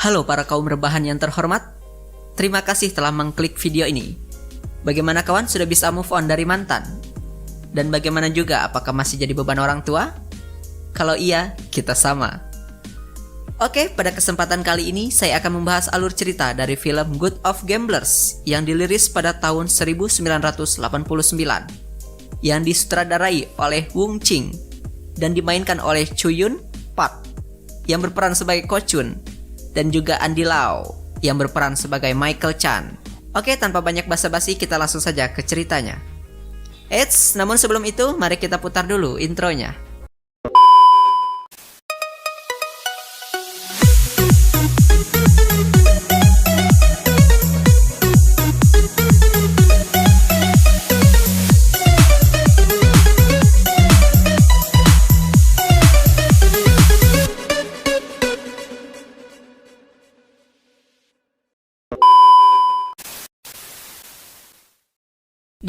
Halo para kaum rebahan yang terhormat, terima kasih telah mengklik video ini. Bagaimana kawan, sudah bisa move on dari mantan? Dan bagaimana juga, apakah masih jadi beban orang tua? Kalau iya, kita sama. Oke, pada kesempatan kali ini saya akan membahas alur cerita dari film Good of Gamblers yang dirilis pada tahun 1989 yang disutradarai oleh Wong Ching dan dimainkan oleh Chow Yun Fat yang berperan sebagai Ko Chun dan juga Andy Lau yang berperan sebagai Michael Chan. Oke, tanpa banyak basa-basi kita langsung saja ke ceritanya. Eits, namun sebelum itu mari kita putar dulu intronya.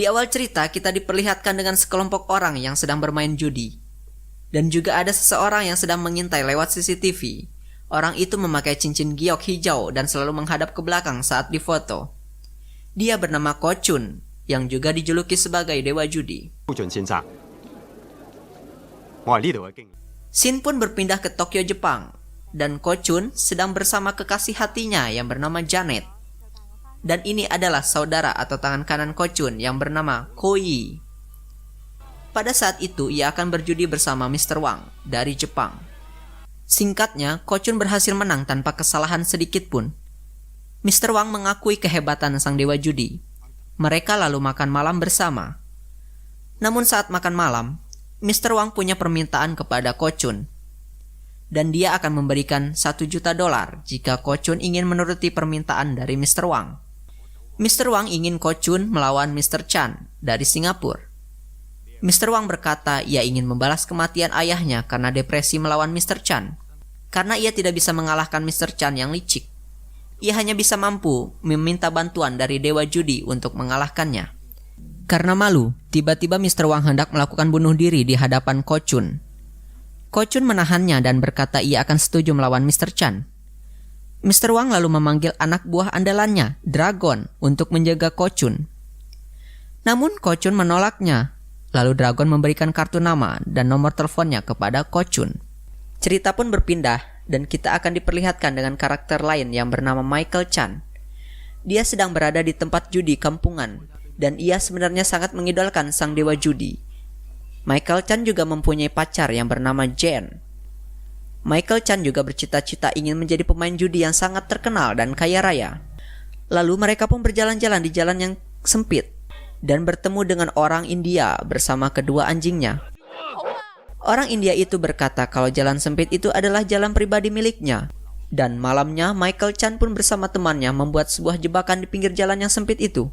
Di awal cerita kita diperlihatkan dengan sekelompok orang yang sedang bermain judi. Dan juga ada seseorang yang sedang mengintai lewat CCTV. Orang itu memakai cincin giok hijau dan selalu menghadap ke belakang saat difoto. Dia bernama Ko Chun, yang juga dijuluki sebagai dewa judi. Scene pun berpindah ke Tokyo, Jepang. Dan Ko Chun sedang bersama kekasih hatinya yang bernama Janet. Dan ini adalah saudara atau tangan kanan Ko Chun yang bernama Ko Yi. Pada saat itu ia akan berjudi bersama Mr. Wang dari Jepang. Singkatnya, Ko Chun berhasil menang tanpa kesalahan sedikit pun. Mr. Wang mengakui kehebatan sang dewa judi. Mereka lalu makan malam bersama. Namun saat makan malam, Mr. Wang punya permintaan kepada Ko Chun. Dan dia akan memberikan $1 juta jika Ko Chun ingin menuruti permintaan dari Mr. Wang. Mr. Wang ingin Ko Chun melawan Mr. Chan dari Singapura. Mr. Wang berkata ia ingin membalas kematian ayahnya karena depresi melawan Mr. Chan. Karena ia tidak bisa mengalahkan Mr. Chan yang licik. Ia hanya bisa mampu meminta bantuan dari dewa judi untuk mengalahkannya. Karena malu, tiba-tiba Mr. Wang hendak melakukan bunuh diri di hadapan Ko Chun. Ko Chun menahannya dan berkata ia akan setuju melawan Mr. Chan. Mr. Wang lalu memanggil anak buah andalannya, Dragon, untuk menjaga Ko Chun. Namun Ko Chun menolaknya. Lalu Dragon memberikan kartu nama dan nomor teleponnya kepada Ko Chun. Cerita pun berpindah dan kita akan diperlihatkan dengan karakter lain yang bernama Michael Chan. Dia sedang berada di tempat judi kampungan dan ia sebenarnya sangat mengidolakan sang dewa judi. Michael Chan juga mempunyai pacar yang bernama Jen. Michael Chan juga bercita-cita ingin menjadi pemain judi yang sangat terkenal dan kaya raya. Lalu mereka pun berjalan-jalan di jalan yang sempit dan bertemu dengan orang India bersama kedua anjingnya. Orang India itu berkata kalau jalan sempit itu adalah jalan pribadi miliknya. Dan malamnya Michael Chan pun bersama temannya membuat sebuah jebakan di pinggir jalan yang sempit itu.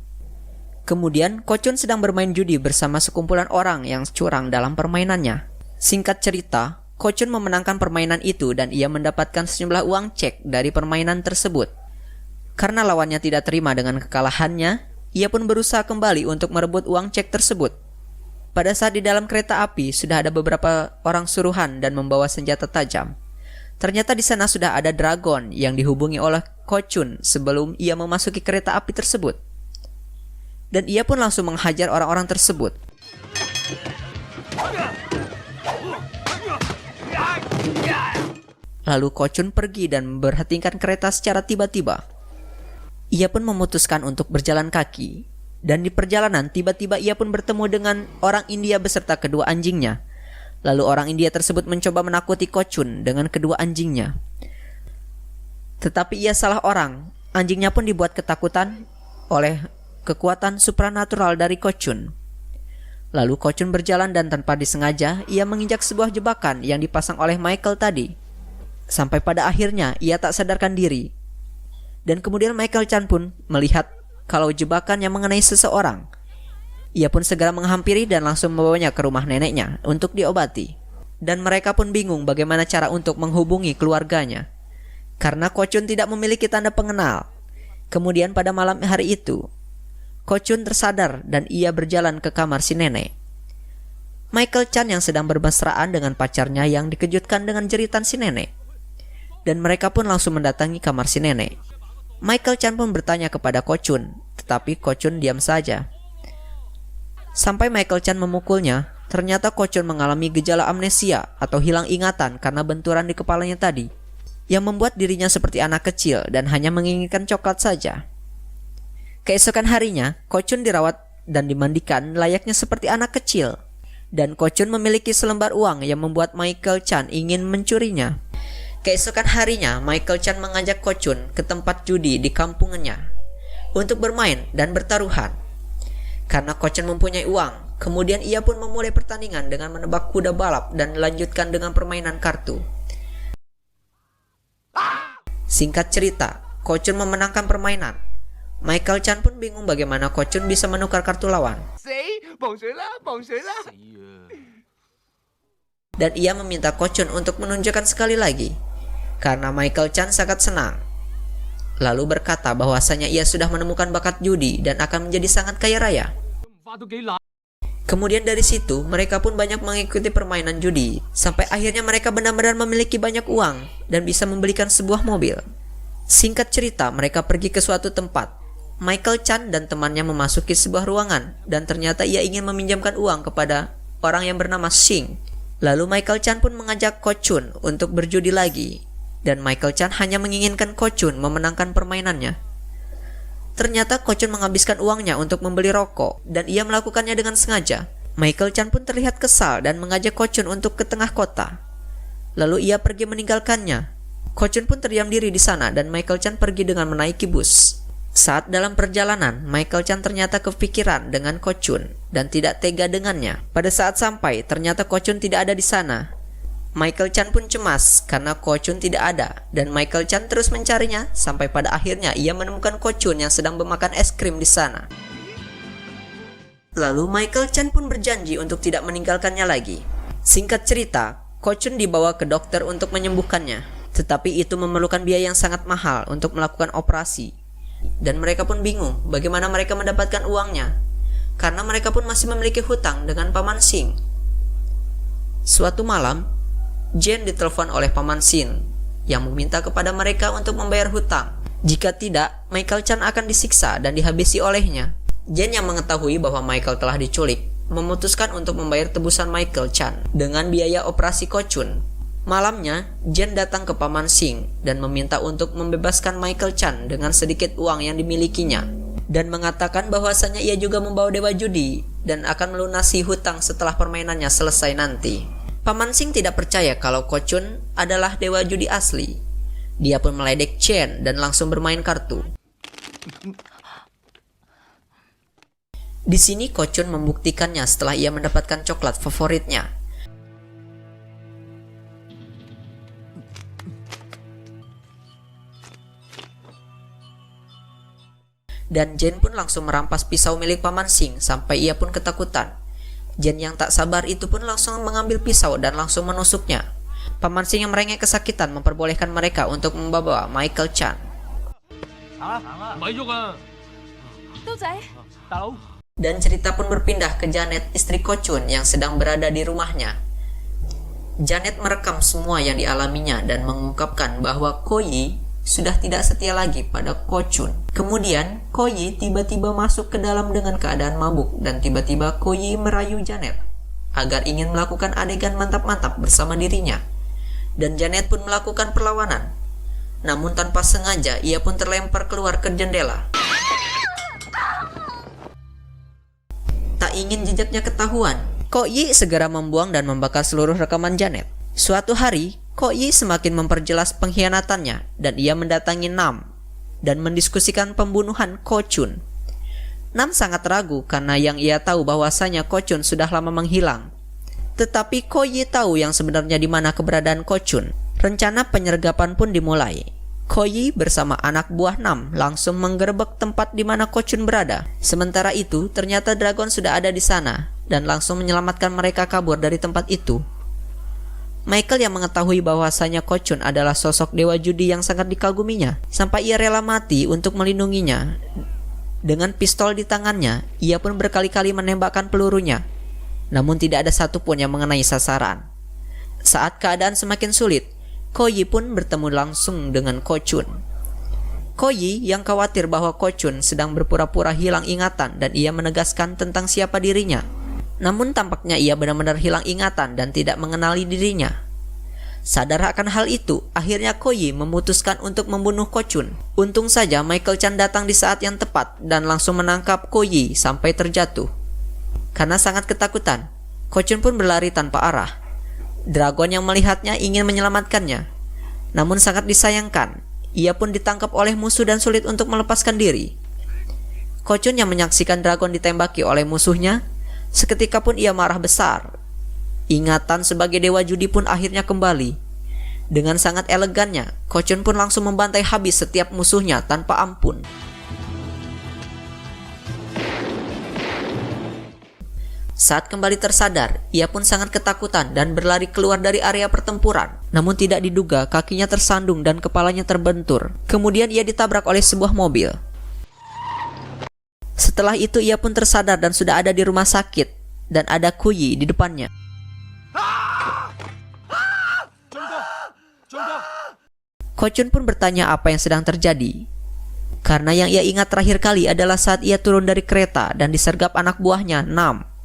Kemudian Ko Chun sedang bermain judi bersama sekumpulan orang yang curang dalam permainannya. Singkat cerita, Ko Chun memenangkan permainan itu dan ia mendapatkan sejumlah uang cek dari permainan tersebut. Karena lawannya tidak terima dengan kekalahannya, ia pun berusaha kembali untuk merebut uang cek tersebut. Pada saat di dalam kereta api sudah ada beberapa orang suruhan dan membawa senjata tajam. Ternyata di sana sudah ada Dragon yang dihubungi oleh Ko Chun sebelum ia memasuki kereta api tersebut. Dan ia pun langsung menghajar orang-orang tersebut. Lalu Ko Chun pergi dan memberhentikan kereta secara tiba-tiba. Ia pun memutuskan untuk berjalan kaki. Dan di perjalanan tiba-tiba ia pun bertemu dengan orang India beserta kedua anjingnya. Lalu orang India tersebut mencoba menakuti Ko Chun dengan kedua anjingnya. Tetapi ia salah orang. Anjingnya pun dibuat ketakutan oleh kekuatan supranatural dari Ko Chun. Lalu Ko Chun berjalan dan tanpa disengaja ia menginjak sebuah jebakan yang dipasang oleh Michael tadi. Sampai pada akhirnya ia tak sadarkan diri. Dan kemudian Michael Chan pun melihat kalau jebakan yang mengenai seseorang. Ia pun segera menghampiri dan langsung membawanya ke rumah neneknya untuk diobati. Dan mereka pun bingung bagaimana cara untuk menghubungi keluarganya. Karena Ko Chun tidak memiliki tanda pengenal. Kemudian pada malam hari itu, Ko Chun tersadar dan ia berjalan ke kamar si nenek. Michael Chan yang sedang bermesraan dengan pacarnya yang dikejutkan dengan jeritan si nenek. dan mereka pun langsung mendatangi kamar si nenek. Michael Chan pun bertanya kepada Ko Chun, tetapi Ko Chun diam saja. Sampai Michael Chan memukulnya, ternyata Ko Chun mengalami gejala amnesia atau hilang ingatan karena benturan di kepalanya tadi, yang membuat dirinya seperti anak kecil dan hanya menginginkan coklat saja. Keesokan harinya, Ko Chun dirawat dan dimandikan layaknya seperti anak kecil, dan Ko Chun memiliki selembar uang yang membuat Michael Chan ingin mencurinya. Keesokan harinya, Michael Chan mengajak Ko Chun ke tempat judi di kampungannya untuk bermain dan bertaruhan. Karena Ko Chun mempunyai uang, kemudian ia pun memulai pertandingan dengan menebak kuda balap dan dilanjutkan dengan permainan kartu. Singkat cerita, Ko Chun memenangkan permainan. Michael Chan pun bingung bagaimana Ko Chun bisa menukar kartu lawan. Dan ia meminta Ko Chun untuk menunjukkan sekali lagi, karena Michael Chan sangat senang. Lalu berkata bahwasanya ia sudah menemukan bakat judi dan akan menjadi sangat kaya raya. Kemudian dari situ mereka pun banyak mengikuti permainan judi, sampai akhirnya mereka benar-benar memiliki banyak uang dan bisa membelikan sebuah mobil. Singkat cerita, mereka pergi ke suatu tempat. Michael Chan dan temannya memasuki sebuah ruangan, dan ternyata ia ingin meminjamkan uang kepada orang yang bernama Sing. Lalu Michael Chan pun mengajak Ko Chun untuk berjudi lagi, dan Michael Chan hanya menginginkan Ko Chun memenangkan permainannya. Ternyata Ko Chun menghabiskan uangnya untuk membeli rokok, dan ia melakukannya dengan sengaja. Michael Chan pun terlihat kesal dan mengajak Ko Chun untuk ke tengah kota. Lalu ia pergi meninggalkannya. Ko Chun pun terdiam diri di sana, dan Michael Chan pergi dengan menaiki bus. Saat dalam perjalanan, Michael Chan ternyata kepikiran dengan Ko Chun dan tidak tega dengannya. Pada saat sampai, ternyata Ko Chun tidak ada di sana. Michael Chan pun cemas karena Ko Chun tidak ada, dan Michael Chan terus mencarinya sampai pada akhirnya ia menemukan Ko Chun yang sedang memakan es krim di sana. Lalu Michael Chan pun berjanji untuk tidak meninggalkannya lagi. Singkat cerita, Ko Chun dibawa ke dokter untuk menyembuhkannya, tetapi itu memerlukan biaya yang sangat mahal untuk melakukan operasi. Dan mereka pun bingung bagaimana mereka mendapatkan uangnya, karena mereka pun masih memiliki hutang dengan Paman Sing. Suatu malam, Jen ditelepon oleh Paman Sing yang meminta kepada mereka untuk membayar hutang. Jika tidak, Michael Chan akan disiksa dan dihabisi olehnya. Jen yang mengetahui bahwa Michael telah diculik, memutuskan untuk membayar tebusan Michael Chan dengan biaya operasi Ko Chun. Malamnya, Jen datang ke Paman Sing dan meminta untuk membebaskan Michael Chan dengan sedikit uang yang dimilikinya, dan mengatakan bahwasanya ia juga membawa dewa judi dan akan melunasi hutang setelah permainannya selesai nanti. Paman Sing tidak percaya kalau Ko Chun adalah dewa judi asli. Dia pun meledek Chen dan langsung bermain kartu. Di sini Ko Chun membuktikannya setelah ia mendapatkan coklat favoritnya. Dan Jen pun langsung merampas pisau milik Paman Sing sampai ia pun ketakutan. Jen yang tak sabar itu pun langsung mengambil pisau dan langsung menusuknya. Paman Sing yang merengek kesakitan memperbolehkan mereka untuk membawa Michael Chan. Dan cerita pun berpindah ke Janet, istri Ko Chun yang sedang berada di rumahnya. Janet merekam semua yang dialaminya dan mengungkapkan bahwa Ko Yi sudah tidak setia lagi pada Ko Chun. Kemudian, Ko Yi tiba-tiba masuk ke dalam dengan keadaan mabuk, dan tiba-tiba Ko Yi merayu Janet agar ingin melakukan adegan mantap-mantap bersama dirinya. Dan Janet pun melakukan perlawanan. Namun tanpa sengaja, ia pun terlempar keluar ke jendela. Tak ingin jejaknya ketahuan, Ko Yi segera membuang dan membakar seluruh rekaman Janet. Suatu hari, Ko Yi semakin memperjelas pengkhianatannya dan ia mendatangi Nam dan mendiskusikan pembunuhan Ko Chun. Nam sangat ragu karena yang ia tahu bahwasanya Ko Chun sudah lama menghilang. Tetapi Ko Yi tahu yang sebenarnya di mana keberadaan Ko Chun. Rencana penyergapan pun dimulai. Ko Yi bersama anak buah Nam langsung menggerebek tempat di mana Ko Chun berada. Sementara itu, ternyata Dragon sudah ada di sana dan langsung menyelamatkan mereka kabur dari tempat itu. Michael yang mengetahui bahwasanya Ko Chun adalah sosok dewa judi yang sangat dikaguminya, sampai ia rela mati untuk melindunginya. Dengan pistol di tangannya, ia pun berkali-kali menembakkan pelurunya, namun tidak ada satupun yang mengenai sasaran. Saat keadaan semakin sulit, Koyi pun bertemu langsung dengan Ko Chun. Koyi yang khawatir bahwa Ko Chun sedang berpura-pura hilang ingatan dan ia menegaskan tentang siapa dirinya. Namun tampaknya ia benar-benar hilang ingatan dan tidak mengenali dirinya. Sadar akan hal itu, akhirnya Koyi memutuskan untuk membunuh Ko Chun. Untung saja Michael Chan datang di saat yang tepat dan langsung menangkap Koyi sampai terjatuh. Karena sangat ketakutan, Ko Chun pun berlari tanpa arah. Dragon yang melihatnya ingin menyelamatkannya. Namun sangat disayangkan, ia pun ditangkap oleh musuh dan sulit untuk melepaskan diri. Ko Chun yang menyaksikan dragon ditembaki oleh musuhnya, seketika pun ia marah besar. Ingatan sebagai dewa judi pun akhirnya kembali. Dengan sangat elegannya, Ko Chun pun langsung membantai habis setiap musuhnya tanpa ampun. Saat kembali tersadar, ia pun sangat ketakutan dan berlari keluar dari area pertempuran. Namun tidak diduga kakinya tersandung dan kepalanya terbentur. Kemudian ia ditabrak oleh sebuah mobil. Setelah itu ia pun tersadar dan sudah ada di rumah sakit. Dan ada Koyi di depannya. Ko Chun pun bertanya apa yang sedang terjadi. Karena yang ia ingat terakhir kali adalah saat ia turun dari kereta dan disergap anak buahnya, Nam.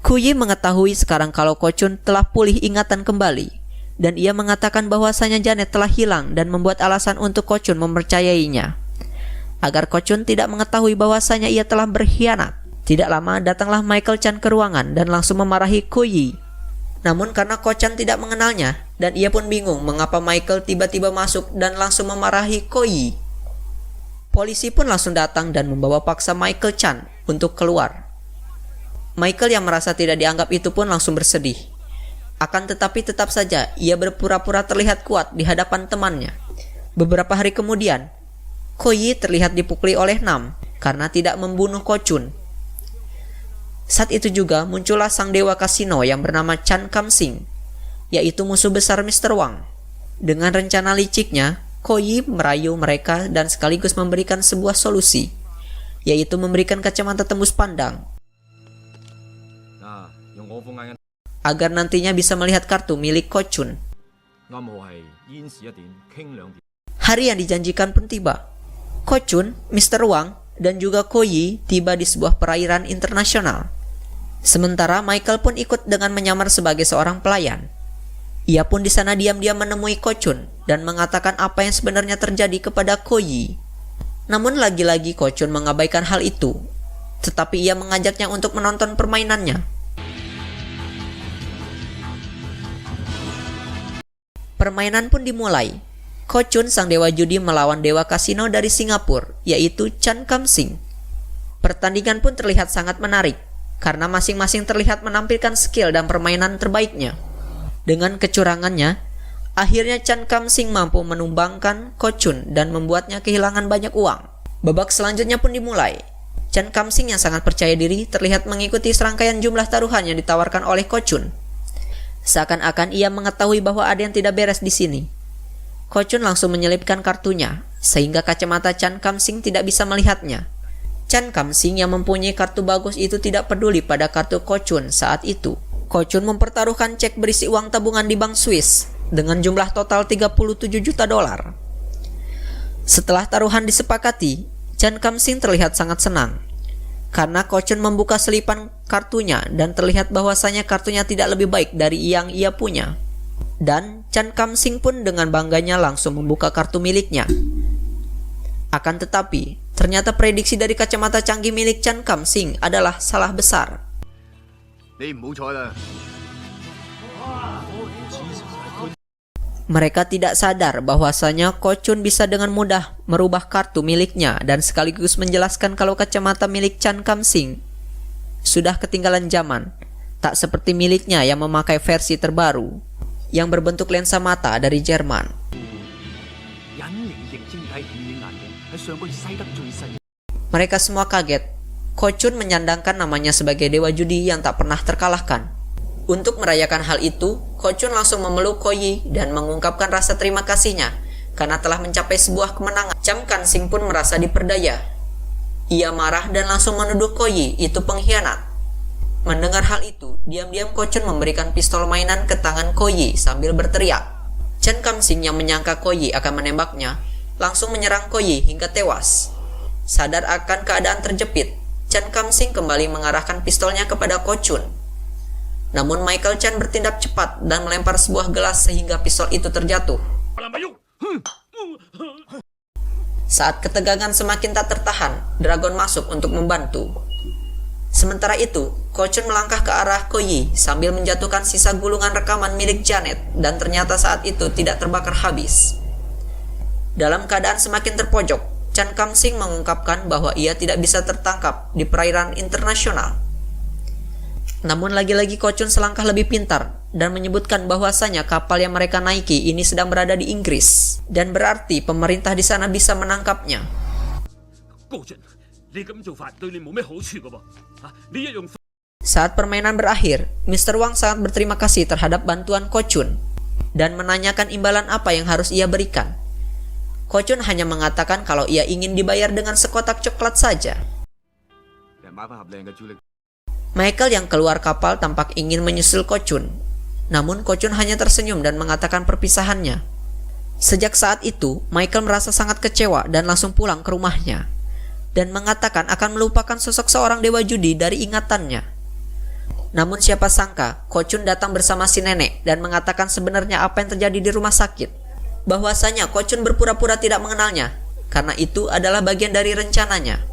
Koyi mengetahui sekarang kalau Ko Chun telah pulih ingatan kembali, dan ia mengatakan bahwasanya Janet telah hilang dan membuat alasan untuk Ko Chun mempercayainya. Agar Ko Chun tidak mengetahui bahwasanya ia telah berkhianat. Tidak lama datanglah Michael Chan ke ruangan dan langsung memarahi Koyi. Namun karena Ko Chan tidak mengenalnya, dan ia pun bingung mengapa Michael tiba-tiba masuk dan langsung memarahi Koyi. Polisi pun langsung datang dan membawa paksa Michael Chan untuk keluar. Michael yang merasa tidak dianggap itu pun langsung bersedih. Akan tetapi tetap saja ia berpura-pura terlihat kuat di hadapan temannya. Beberapa hari kemudian, Koyi terlihat dipukuli oleh Nam karena tidak membunuh Ko Chun. Saat itu juga muncullah sang dewa kasino yang bernama Chan Kam Sing, yaitu musuh besar Mr. Wang. Dengan rencana liciknya, Koyi merayu mereka dan sekaligus memberikan sebuah solusi, yaitu memberikan kacamata tembus pandang agar nantinya bisa melihat kartu milik Ko Chun. Hari yang dijanjikan pun tiba. Ko Chun, Mr. Wang, dan juga Koyi tiba di sebuah perairan internasional. Sementara Michael pun ikut dengan menyamar sebagai seorang pelayan. Ia pun di sana diam-diam menemui Ko Chun dan mengatakan apa yang sebenarnya terjadi kepada Koyi. Namun lagi-lagi Ko Chun mengabaikan hal itu, tetapi ia mengajaknya untuk menonton permainannya. Permainan pun dimulai. Ko Chun sang dewa judi melawan dewa kasino dari Singapura, yaitu Chan Kam Sing. Pertandingan pun terlihat sangat menarik, karena masing-masing terlihat menampilkan skill dan permainan terbaiknya. Dengan kecurangannya, akhirnya Chan Kam Sing mampu menumbangkan Ko Chun dan membuatnya kehilangan banyak uang. Babak selanjutnya pun dimulai. Chan Kam Sing yang sangat percaya diri terlihat mengikuti serangkaian jumlah taruhan yang ditawarkan oleh Ko Chun. Seakan-akan ia mengetahui bahwa ada yang tidak beres di sini. Ko Chun langsung menyelipkan kartunya, sehingga kacamata Chan Kam Sing tidak bisa melihatnya. Chan Kam Sing yang mempunyai kartu bagus itu tidak peduli pada kartu Ko Chun saat itu. Ko Chun mempertaruhkan cek berisi uang tabungan di bank Swiss dengan jumlah total 37 juta dolar. Setelah taruhan disepakati, Chan Kam Sing terlihat sangat senang. Karena Ko Chun membuka selipan kartunya dan terlihat bahwasanya kartunya tidak lebih baik dari yang ia punya. Dan Chan Kam Sing pun dengan bangganya langsung membuka kartu miliknya. Akan tetapi, ternyata prediksi dari kacamata canggih milik Chan Kam Sing adalah salah besar. Mereka tidak sadar bahwasanya Ko Chun bisa dengan mudah merubah kartu miliknya dan sekaligus menjelaskan kalau kacamata milik Chan Kam Sing sudah ketinggalan zaman, tak seperti miliknya yang memakai versi terbaru yang berbentuk lensa mata dari Jerman. Mereka semua kaget. Ko Chun menyandangkan namanya sebagai dewa judi yang tak pernah terkalahkan. Untuk merayakan hal itu, Ko Chun langsung memeluk Koyi dan mengungkapkan rasa terima kasihnya karena telah mencapai sebuah kemenangan. Chan Kam Sing pun merasa diperdaya. Ia marah dan langsung menuduh Koyi itu pengkhianat. Mendengar hal itu, diam-diam Ko Chun memberikan pistol mainan ke tangan Koyi sambil berteriak, Chen Kamsing yang menyangka Koyi akan menembaknya, langsung menyerang Koyi hingga tewas. Sadar akan keadaan terjepit, Chen Kamsing kembali mengarahkan pistolnya kepada Ko Chun. Namun Michael Chan bertindak cepat dan melempar sebuah gelas sehingga pistol itu terjatuh. Saat ketegangan semakin tak tertahan, Dragon masuk untuk membantu. Sementara itu, Ko Chun melangkah ke arah Koyi sambil menjatuhkan sisa gulungan rekaman milik Janet dan ternyata saat itu tidak terbakar habis. Dalam keadaan semakin terpojok, Chen Kamsing mengungkapkan bahwa ia tidak bisa tertangkap di perairan internasional. Namun lagi-lagi Ko Chun selangkah lebih pintar dan menyebutkan bahwasanya kapal yang mereka naiki ini sedang berada di Inggris dan berarti pemerintah di sana bisa menangkapnya. Saat permainan berakhir, Mr. Wang sangat berterima kasih terhadap bantuan Ko Chun dan menanyakan imbalan apa yang harus ia berikan. Ko Chun hanya mengatakan kalau ia ingin dibayar dengan sekotak coklat saja. Michael yang keluar kapal tampak ingin menyusul Ko Chun, namun Ko Chun hanya tersenyum dan mengatakan perpisahannya. Sejak saat itu, Michael merasa sangat kecewa dan langsung pulang ke rumahnya dan mengatakan akan melupakan sosok seorang dewa judi dari ingatannya. Namun siapa sangka, Ko Chun datang bersama si nenek dan mengatakan sebenarnya apa yang terjadi di rumah sakit. Bahwasanya Ko Chun berpura-pura tidak mengenalnya, karena itu adalah bagian dari rencananya.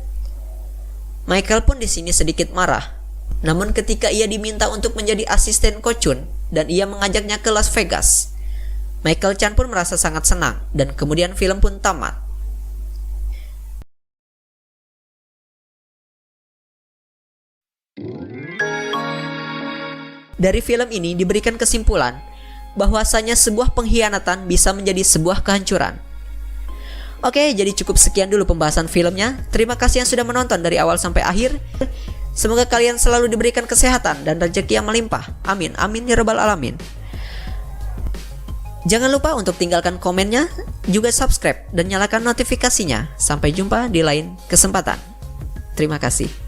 Michael pun di sini sedikit marah. Namun ketika ia diminta untuk menjadi asisten Ko Chun dan ia mengajaknya ke Las Vegas, Michael Chan pun merasa sangat senang dan kemudian film pun tamat. Dari film ini diberikan kesimpulan bahwasanya sebuah pengkhianatan bisa menjadi sebuah kehancuran. Oke, jadi cukup sekian dulu pembahasan filmnya. Terima kasih yang sudah menonton dari awal sampai akhir. Semoga kalian selalu diberikan kesehatan dan rezeki yang melimpah. Amin, amin ya rabbal alamin. Jangan lupa untuk tinggalkan komennya, juga subscribe dan nyalakan notifikasinya. Sampai jumpa di lain kesempatan. Terima kasih.